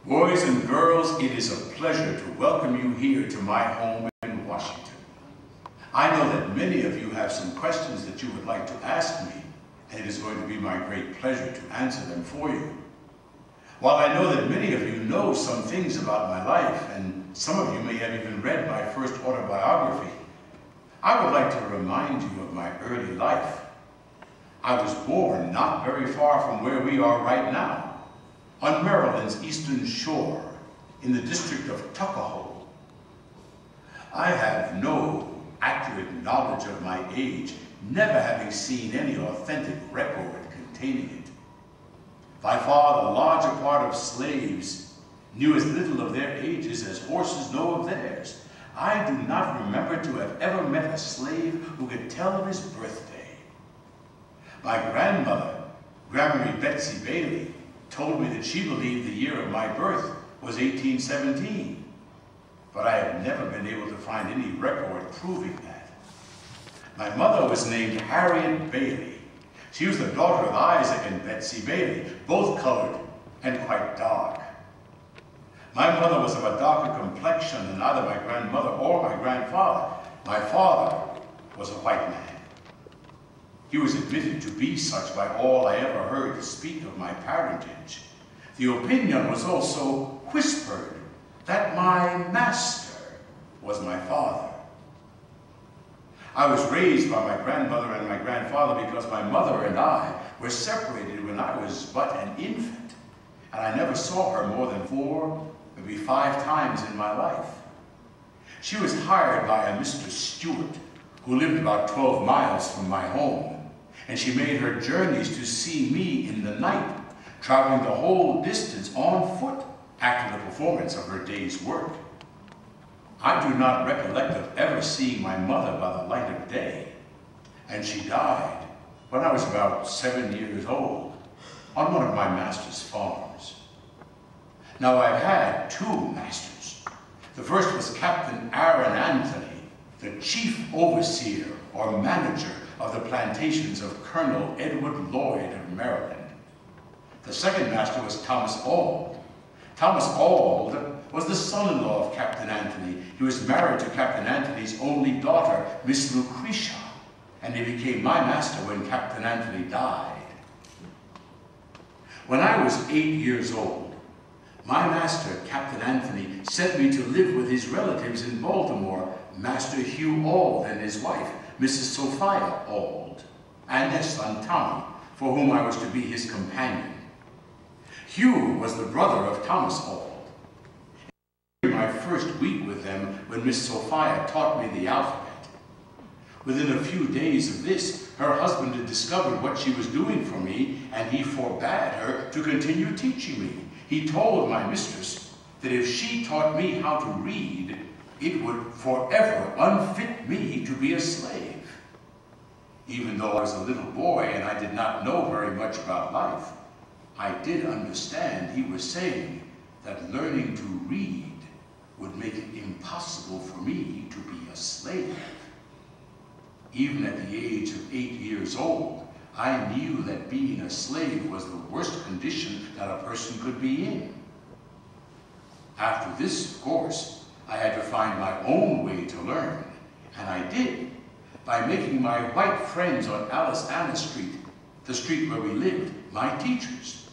Boys and girls, it is a pleasure to welcome you here to my home in Washington. I know that many of you have some questions that you would like to ask me, and it is going to be my great pleasure to answer them for you. While I know that many of you know some things about my life, and some of you may have even read my first autobiography, I would like to remind you of my early life. I was born not very far from where we are right now, on Maryland's eastern shore, in the district of Tuckahoe. I have no accurate knowledge of my age, never having seen any authentic record containing it. By far the larger part of slaves knew as little of their ages as horses know of theirs. I do not remember to have ever met a slave who could tell of his birthday. My grandmother, Grandmary Betsy Bailey, told me that she believed the year of my birth was 1817, but I have never been able to find any record proving that. My mother was named Harriet Bailey. She was the daughter of Isaac and Betsy Bailey, both colored and quite dark. My mother was of a darker complexion than either my grandmother or my grandfather. My father was a white man. He was admitted to be such by all I ever heard speak of my parentage. The opinion was also whispered that my master was my father. I was raised by my grandmother and my grandfather because my mother and I were separated when I was but an infant, and I never saw her more than 4, maybe 5 times in my life. She was hired by a Mr. Stewart, who lived about 12 miles from my home, and she made her journeys to see me in the night, traveling the whole distance on foot after the performance of her day's work. I do not recollect of ever seeing my mother by the light of day, and she died when I was about 7 years old on one of my master's farms. Now, I've had 2 masters. The first was Captain Aaron Anthony, the chief overseer or manager of the plantations of Colonel Edward Lloyd of Maryland. The second master was Thomas Auld. Thomas Auld was the son-in-law of Captain Anthony. He was married to Captain Anthony's only daughter, Miss Lucretia, and he became my master when Captain Anthony died. When I was 8 years old, my master, Captain Anthony, sent me to live with his relatives in Baltimore, Master Hugh Auld and his wife, Mrs. Sophia Auld, and their son Tommy, for whom I was to be his companion. Hugh was the brother of Thomas Auld. During my first week with them, when Miss Sophia taught me the alphabet. Within a few days of this, her husband had discovered what she was doing for me, and he forbade her to continue teaching me. He told my mistress that if she taught me how to read, it would forever unfit me to be a slave. Even though I was a little boy and I did not know very much about life, I did understand he was saying that learning to read would make it impossible for me to be a slave. Even at the age of 8 years old, I knew that being a slave was the worst condition that a person could be in. After this, of course, I had to find my own way to learn, and I did, by making my white friends on Alice Anna Street, the street where we lived, my teachers.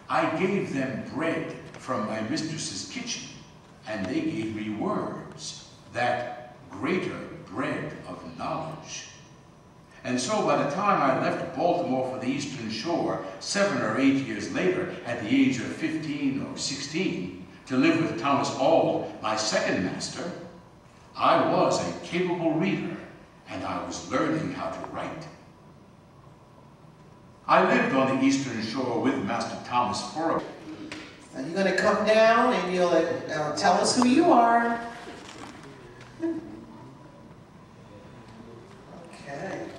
I gave them bread from my mistress's kitchen, and they gave me words, that greater bread of knowledge. And so by the time I left Baltimore for the Eastern Shore, 7 or 8 years later, at the age of 15 or 16, to live with Thomas Auld, my second master, I was a capable reader, and I was learning how to write. I lived on the Eastern Shore with Master Thomas for a... Now you're going to come down and you'll tell us who you are. Okay.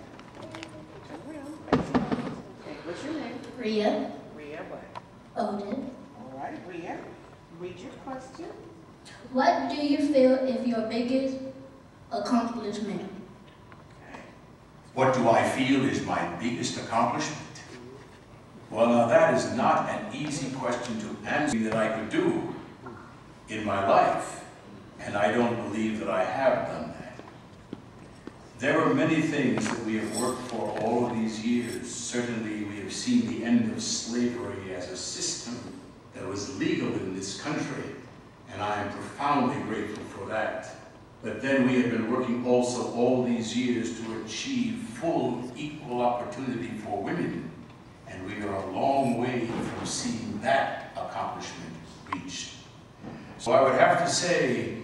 What's your name? Rhea. Rhea what? Odin. All right, Rhea. Read your question. What do you feel is your biggest accomplishment? What do I feel is my biggest accomplishment? Well, now that is not an easy question to answer that I could do in my life, and I don't believe that I have done that. There are many things that we have worked for all of these years. Certainly we have seen the end of slavery as a system that was legal in this country, and I am profoundly grateful for that. But then we have been working also all these years to achieve full equal opportunity for women, and we are a long way from seeing that accomplishment reached. So I would have to say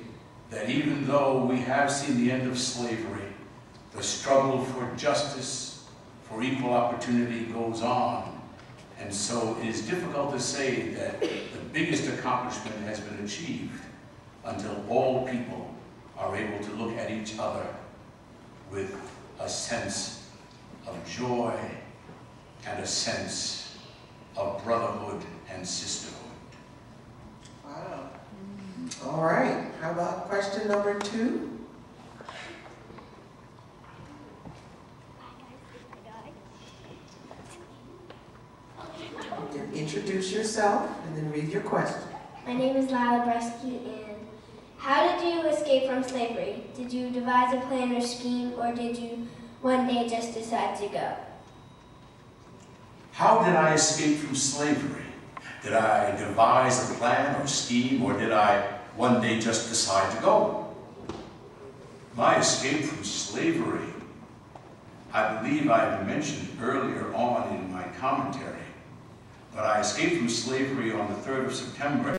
that even though we have seen the end of slavery, the struggle for justice, for equal opportunity goes on. And so it is difficult to say that the biggest accomplishment has been achieved until all people are able to look at each other with a sense of joy and a sense of brotherhood and sisterhood. Wow. All right. How about question number 2? You can introduce yourself and then read your question. My name is Lila Bresky, and how did you escape from slavery? Did you devise a plan or scheme, or did you one day just decide to go? How did I escape from slavery? Did I devise a plan or scheme, or did I one day just decide to go? My escape from slavery, I believe I mentioned earlier on in my commentary, but I escaped from slavery on the 3rd of September.